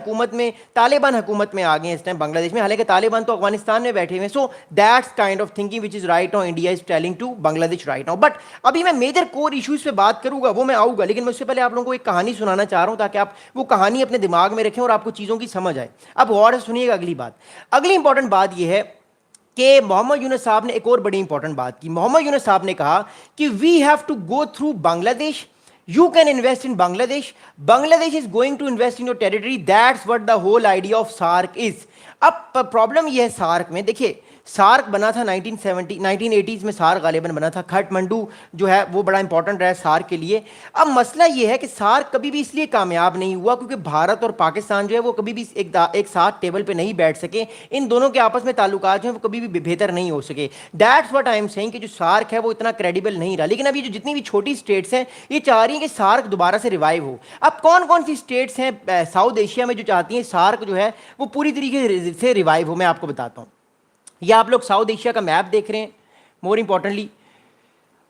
حکومت میں طالبان حکومت میں آ گئے ہیں اس ٹائم بنگلہ دیش میں, حالانکہ طالبان تو افغانستان میں بیٹھے ہوئے ہیں. So that's kind of thinking which is right now India is telling to Bangladesh right now. But ابھی میں میجر کور ایشوز پہ بات کروں گا, وہ میں آؤں گا, لیکن میں اس سے پہلے آپ لوگوں کو ایک کہانی سنانا چاہ رہا ہوں تاکہ آپ وہ کہانی اپنے دماغ میں رکھیں اور آپ کو چیزوں کی سمجھ آئے. اب غور سے سنیے گا اگلی بات. اگلی امپورٹنٹ بات یہ ہے کہ محمد یونس صاحب نے ایک اور بڑی امپورٹنٹ بات کی. محمد یونس صاحب نے کہا کہ we have to go through Bangladesh. You can invest in Bangladesh. Bangladesh is going to invest in your territory. That's what the whole idea of SARC is. اب پرابلم یہ ہے سارک میں, دیکھیے سارک بنا تھا 1980s میں, SAARC غالباً بنا تھا. کھٹ منڈو جو ہے وہ بڑا امپورٹنٹ رہا ہے سارک کے لیے. اب مسئلہ یہ ہے کہ سارک کبھی بھی اس لیے کامیاب نہیں ہوا کیونکہ بھارت اور پاکستان جو ہے وہ کبھی بھی ایک ساتھ ٹیبل پہ نہیں بیٹھ سکے. ان دونوں کے آپس میں تعلقات جو ہیں وہ کبھی بھی بہتر نہیں ہو سکے. That's what I am seeing کہ جو سارک ہے وہ اتنا کریڈیبل نہیں رہا. لیکن اب یہ جو جتنی بھی چھوٹی اسٹیٹس ہیں یہ چاہ رہی ہیں کہ سارک دوبارہ سے ریوائیو ہو. اب کون کون سی اسٹیٹس ہیں ساؤتھ ایشیا میں جو چاہتی ہیں سارک جو ہے وہ پوری طریقے سے ریوائیو ہو؟ میں آپ کو بتاتا ہوں. یہ آپ لوگ ساؤتھ ایشیا کا میپ دیکھ رہے ہیں. مور امپورٹنٹلی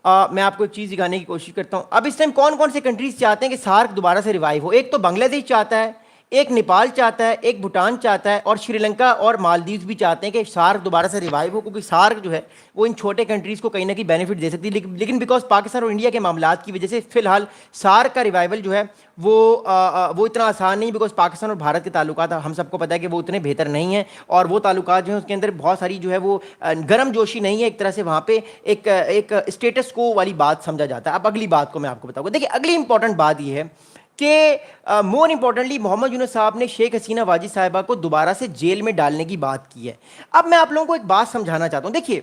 میں آپ کو ایک چیز دکھانے کی کوشش کرتا ہوں. اب اس ٹائم کون کون سے کنٹریز چاہتے ہیں کہ سارک دوبارہ سے ریوائیو ہو؟ ایک تو بنگلہ دیش چاہتا ہے, ایک نیپال چاہتا ہے, ایک بھوٹان چاہتا ہے, اور شری لنکا اور مالدیوز بھی چاہتے ہیں کہ سارک دوبارہ سے ریوائیو ہو, کیونکہ سارک جو ہے وہ ان چھوٹے کنٹریز کو کہیں نہ کہیں بینیفٹ دے سکتی ہے. لیکن بیکاز پاکستان اور انڈیا کے معاملات کی وجہ سے فی الحال سارک کا ریوائیول جو ہے وہ اتنا آسان نہیں, بیکاز پاکستان اور بھارت کے تعلقات ہم سب کو پتہ ہے کہ وہ اتنے بہتر نہیں ہیں, اور وہ تعلقات جو ہیں اس کے اندر بہت ساری جو ہے وہ گرم جوشی نہیں ہے. ایک طرح سے وہاں پہ ایک اسٹیٹس کو والی بات سمجھا جاتا ہے. اب اگلی بات کو میں آپ کو بتاؤں گا. دیکھیے اگلی امپورٹنٹ بات یہ ہے کہ مور امپورٹنٹلی محمد یونس صاحب نے شیخ حسینہ واجد صاحبہ کو دوبارہ سے جیل میں ڈالنے کی بات کی ہے. اب میں آپ لوگوں کو ایک بات سمجھانا چاہتا ہوں. دیکھیے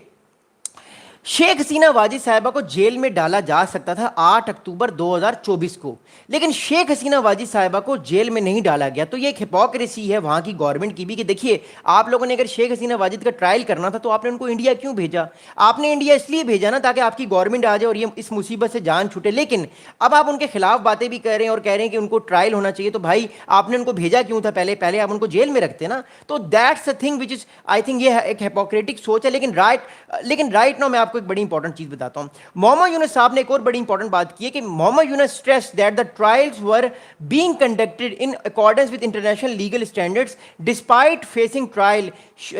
شیخ حسینہ واجد صاحبہ کو جیل میں ڈالا جا سکتا تھا 8 اکتوبر 2024 کو, لیکن شیخ حسینہ واجد صاحبہ کو جیل میں نہیں ڈالا گیا. تو یہ ایک ہپوکریسی ہے وہاں کی گورنمنٹ کی بھی کہ دیکھیے آپ لوگوں نے اگر شیخ حسینہ واجد کا ٹرائل کرنا تھا تو آپ نے ان کو انڈیا کیوں بھیجا؟ آپ نے انڈیا اس لیے بھیجا نا تاکہ آپ کی گورنمنٹ آ جائے اور یہ اس مصیبت سے جان چھوٹے. لیکن اب آپ ان کے خلاف باتیں بھی کر رہے ہیں اور کہہ رہے ہیں کہ ان کو ٹرائل ہونا چاہیے. تو بھائی آپ نے ان کو بھیجا کیوں تھا؟ پہلے آپ ان کو جیل میں رکھتے نا. تو that's a thing which is I think یہ ایک ہپوکریٹک سوچ ہے. لیکن رائٹ ناؤ میں آپ کو ایک بڑی امپورٹنٹ چیز بتاتا ہوں. محمد یونس صاحب نے ایک اور بڑی امپورٹنٹ بات کی ہے کہ محمد یونس stressed that the trials were being conducted in accordance with international legal standards. Despite facing trial,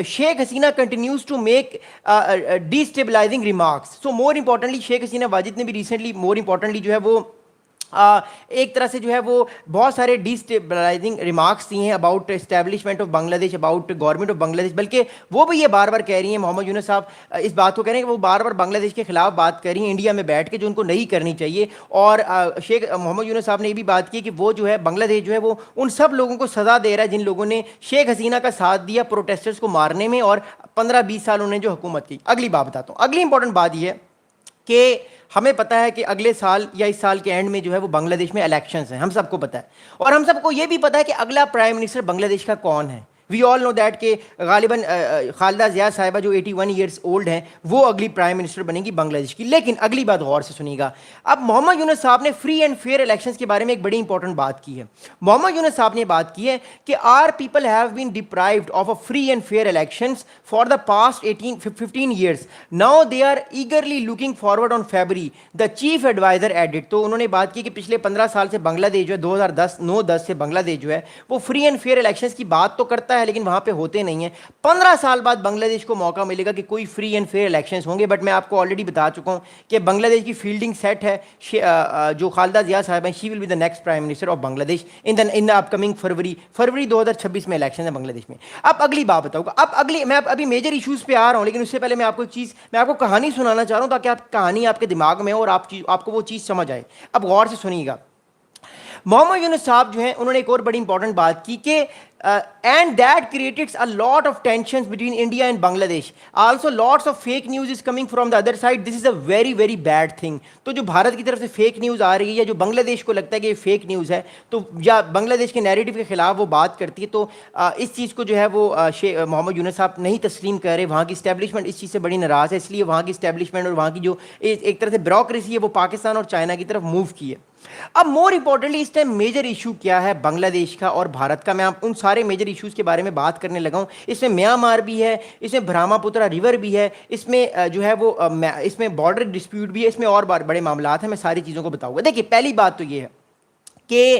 Sheikh Hasina continues to make destabilizing remarks. So more importantly Sheikh Hasina Wajid نے بھی recently more importantly جو ہے وہ ایک طرح سے جو ہے وہ بہت سارے ڈیسٹیبلائزنگ ریمارکس دیے ہیں اباؤٹ اسٹیبلشمنٹ آف بنگلہ دیش, اباؤٹ گورنمنٹ آف بنگلہ دیش. بلکہ وہ بھی یہ بار بار کہہ رہی ہیں, محمد یونس صاحب اس بات کو کہہ رہے ہیں کہ وہ بار بار بنگلہ دیش کے خلاف بات کر رہی ہیں انڈیا میں بیٹھ کے, جو ان کو نہیں کرنی چاہیے. اور شیخ محمد یونس صاحب نے یہ بھی بات کی کہ وہ جو ہے بنگلہ دیش جو ہے وہ ان سب لوگوں کو سزا دے رہا ہے جن لوگوں نے شیخ حسینہ کا ساتھ دیا پروٹیسٹرز کو مارنے میں اور 15-20 سال انہوں نے جو حکومت کی. اگلی بات بتاتا ہوں. اگلی امپورٹنٹ بات یہ ہے کہ ہمیں پتہ ہے کہ اگلے سال یا اس سال کے اینڈ میں جو ہے وہ بنگلہ دیش میں الیکشنز ہیں, ہم سب کو پتہ ہے. اور ہم سب کو یہ بھی پتہ ہے کہ اگلا پرائم منسٹر بنگلہ دیش کا کون ہے. وی آل نو دیٹ کہ غالباً خالدہ ضیاء صاحبہ جو 81 ایئرس اولڈ ہیں وہ اگلی پرائم منسٹر بنے گی بنگلہ دیش کی. لیکن اگلی بات غور سے سنیے گا. اب محمد یونس صاحب نے فری اینڈ فیئر الیکشنز کے بارے میں ایک بڑی امپورٹنٹ بات کی ہے. محمد یونس صاحب نے بات کی ہے کہ are people have been deprived of a free and fair elections for the past 15 years. Now they are eagerly looking forward on February, the chief adviser edit. تو انہوں نے بات کی کہ پچھلے 15 سال سے بنگلہ دیش جو ہے 2009-10 سے بنگلہ دیش جو ہے وہ فری اینڈ فیئر الیکشنز کی بات تو کرتا ہے لیکن وہاں پہ ہوتے نہیں ہیں. 15 سال بعد بنگلہ دیش کو موقع ملے گا کہ کوئی فری اینڈ فیئر الیکشنز ہوں گے. بٹ میں آپ کو آلریڈی بتا چکا ہوں کہ بنگلہ دیش کی فیلڈنگ سیٹ ہے. جو خالدہ ضیاء صاحب ہیں she will be the next prime minister of Bangladesh in the up coming فروری 2026 میں الیکشن ہے بنگلہ دیش میں. اب اگلی بات بتاؤں گا. میں ابھی میجر ایشوز پہ آ رہا ہوں, لیکن اس سے پہلے میں آپ کو کہانی سنانا چاہ رہا ہوں تاکہ کہانی آپ کے دماغ میں ہو اور آپ کو وہ چیز سمجھ آئے. اب غور سے سنیے گا. محمد یونس صاحب جو ہیں انہوں نے ایک اور بڑی امپورٹنٹ بات کی کہ and that creates a lot of tensions between India and Bangladesh. Also lots of fake news is coming from the other side. This is a very very bad thing. تو جو بھارت کی طرف سے فیک نیوز آ رہی ہے یا جو بنگلہ دیش کو لگتا ہے کہ یہ فیک نیوز ہے تو یا بنگلہ دیش کے نیریٹو کے خلاف وہ بات کرتی ہے, تو اس چیز کو جو ہے وہ محمد یونس صاحب نہیں تسلیم کر رہے. وہاں کی اسٹیبلشمنٹ اس چیز سے بڑی ناراض ہے, اس لیے وہاں کی اسٹیبلشمنٹ اور وہاں کی جو ایک طرح سے بیوروکریسی ہے وہ پاکستان اور چائنا کی طرف موو کی ہے. اب مور امپورٹنٹلی اس ٹائم میجر ایشو کیا ہے بنگلہ دیش کا اور بھارت کا. میں ان سارے میجر ایشوز کے بارے میں بات کرنے لگا ہوں. اس میں میانمار بھی ہے, اس میں برہما پترا ریور بھی ہے, اس میں جو ہے وہ اس میں بارڈر ڈسپیوٹ بھی ہے, اس میں اور بڑے معاملات ہیں. میں ساری چیزوں کو بتاؤں گا. دیکھیے پہلی بات تو یہ ہے کہ